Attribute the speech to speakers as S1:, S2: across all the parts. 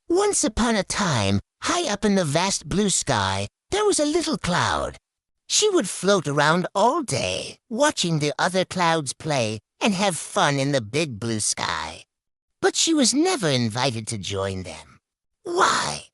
S1: Once upon a time, high up in the vast blue sky, there was a little cloud. She would float around all day, watching the other clouds play and have fun in the big blue sky. But she was never invited to join them. Why?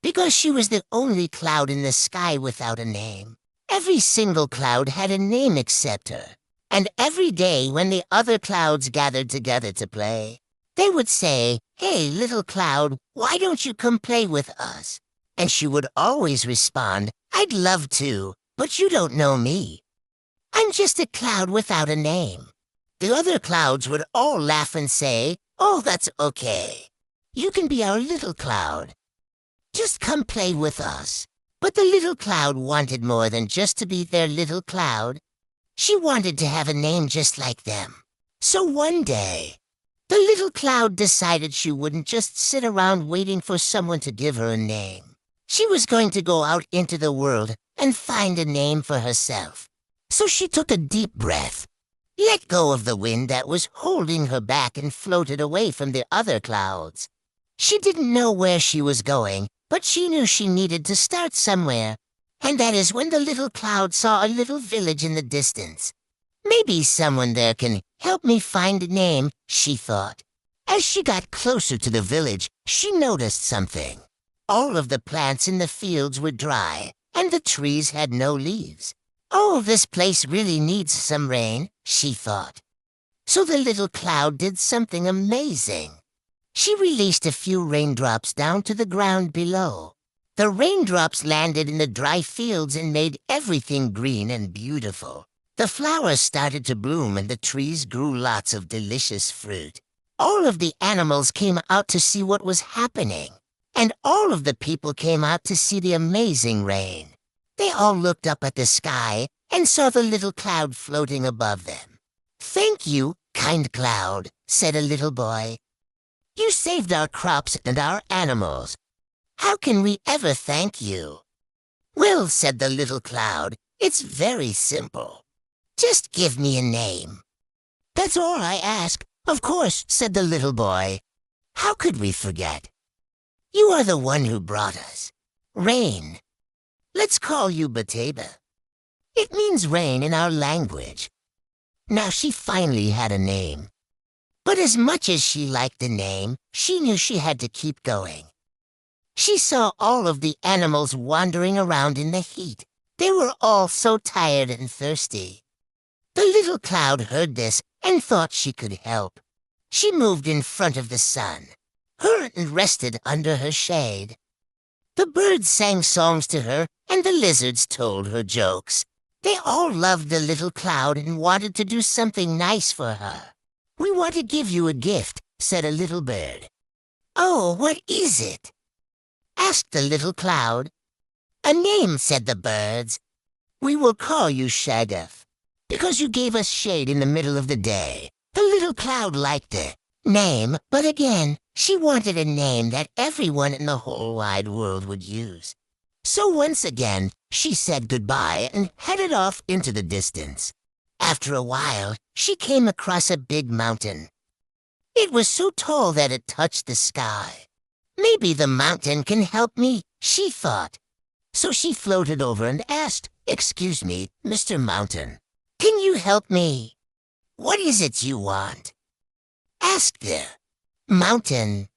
S1: Because she was the only cloud in the sky without a name. Every single cloud had a name except her. And every day when the other clouds gathered together to play, they would say, "Hey, little cloud, why don't you come play with us?" And she would always respond, "I'd love to, but you don't know me. I'm just a cloud without a name." The other clouds would all laugh and say, "Oh, that's okay. You can be our little cloud. Just come play with us." But the little cloud wanted more than just to be their little cloud. She wanted to have a name just like them. So one day, the little cloud decided she wouldn't just sit around waiting for someone to give her a name. She was going to go out into the world and find a name for herself. So she took a deep breath, let go of the wind that was holding her back, and floated away from the other clouds. She didn't know where she was going, but she knew she needed to start somewhere. And that is when the little cloud saw a little village in the distance. Maybe someone there can help me find a name, she thought. As she got closer to the village, she noticed something. All of the plants in the fields were dry, and the trees had no leaves. "Oh, this place really needs some rain," she thought. So the little cloud did something amazing. She released a few raindrops down to the ground below. The raindrops landed in the dry fields and made everything green and beautiful. The flowers started to bloom and the trees grew lots of delicious fruit. All of the animals came out to see what was happening, and all of the people came out to see the amazing rain. They all looked up at the sky and saw the little cloud floating above them. "Thank you, kind cloud," said a little boy. "You saved our crops and our animals. How can we ever thank you?" "Well," said the little cloud, "it's very simple. Just give me a name." "That's all I ask." "Of course," said the little boy. "How could we forget? You are the one who brought us rain. Let's call you Bateba. It means rain in our language." Now she finally had a name. But as much as she liked the name, she knew she had to keep going. She saw all of the animals wandering around in the heat. They were all so tired and thirsty. The little cloud heard this and thought she could help. She moved in front of the sun, and rested under her shade. The birds sang songs to her, and the lizards told her jokes. They all loved the little cloud and wanted to do something nice for her. "We want to give you a gift," said a little bird. "Oh, what is it?" asked the little cloud. "A name," said the birds. "We will call you Shaggoth, because you gave us shade in the middle of the day." The little cloud liked the name, but again, she wanted a name that everyone in the whole wide world would use. So once again, she said goodbye and headed off into the distance. After a while, she came across a big mountain. It was so tall that it touched the sky. "Maybe the mountain can help me," she thought. So she floated over and asked, "Excuse me, Mr. Mountain, can you help me? What is it you want?" asked the mountain.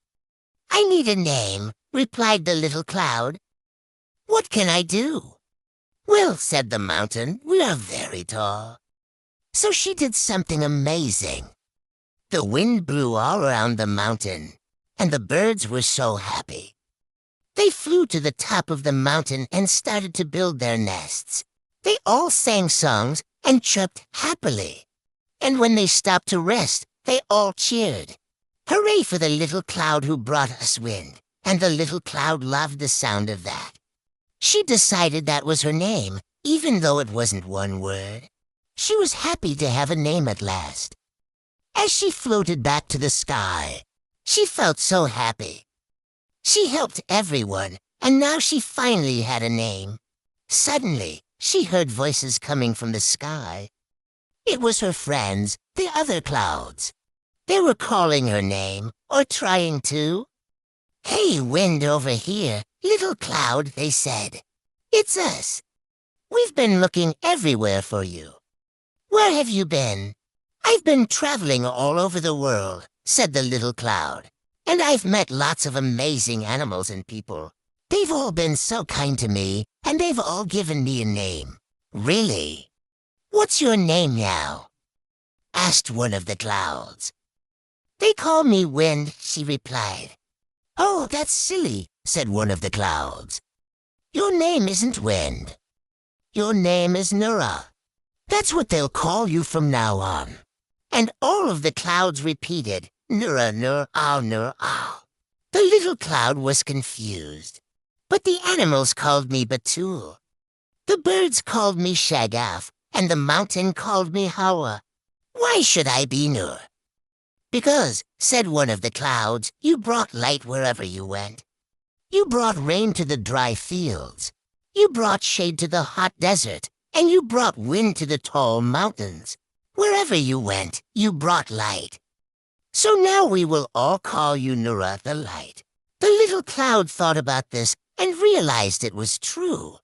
S1: "I need a name," replied the little cloud. "What can I do?" "Well," said the mountain, "we are very tall." So she did something amazing. The wind blew all around the mountain, and the birds were so happy. They flew to the top of the mountain and started to build their nests. They all sang songs and chirped happily. And when they stopped to rest, they all cheered. "Hooray for the little cloud who brought us wind." And the little cloud loved the sound of that. She decided that was her name, even though it wasn't one word. She was happy to have a name at last. As she floated back to the sky, she felt so happy. She helped everyone, and now she finally had a name. Suddenly, she heard voices coming from the sky. It was her friends, the other clouds. They were calling her name, or trying to. "Hey, wind over here, little cloud," they said. "It's us. We've been looking everywhere for you." "Where have you been?" "I've been traveling all over the world," said the little cloud. "And I've met lots of amazing animals and people. They've all been so kind to me, and they've all given me a name." "Really? What's your name now?" asked one of the clouds. "They call me Wind," she replied. "Oh, that's silly," said one of the clouds. "Your name isn't Wind. Your name is Noorah. That's what they'll call you from now on." And all of the clouds repeated, "Noorah, Noorah, Noorah." The little cloud was confused. "But the animals called me Batul. The birds called me Shagaf, and the mountain called me Hawa. Why should I be Noor?" "Because," said one of the clouds, "you brought light wherever you went. You brought rain to the dry fields. You brought shade to the hot desert, and you brought wind to the tall mountains. Wherever you went, you brought light. So now we will all call you Noorah the Light." The little cloud thought about this and realized it was true.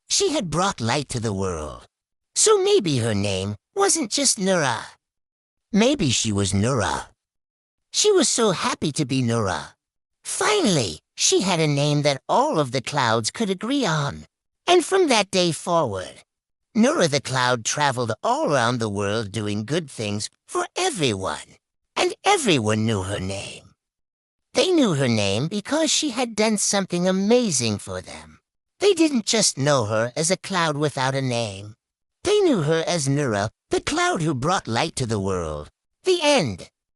S1: She had brought light to the world. So maybe her name wasn't just Noorah. Maybe she was Noorah. She was so happy to be Noorah. Finally, she had a name that all of the clouds could agree on. And from that day forward, Noorah the cloud traveled all around the world doing good things for everyone. And everyone knew her name. They knew her name because she had done something amazing for them. They didn't just know her as a cloud without a name. They knew her as Noorah, the cloud who brought light to the world. The end.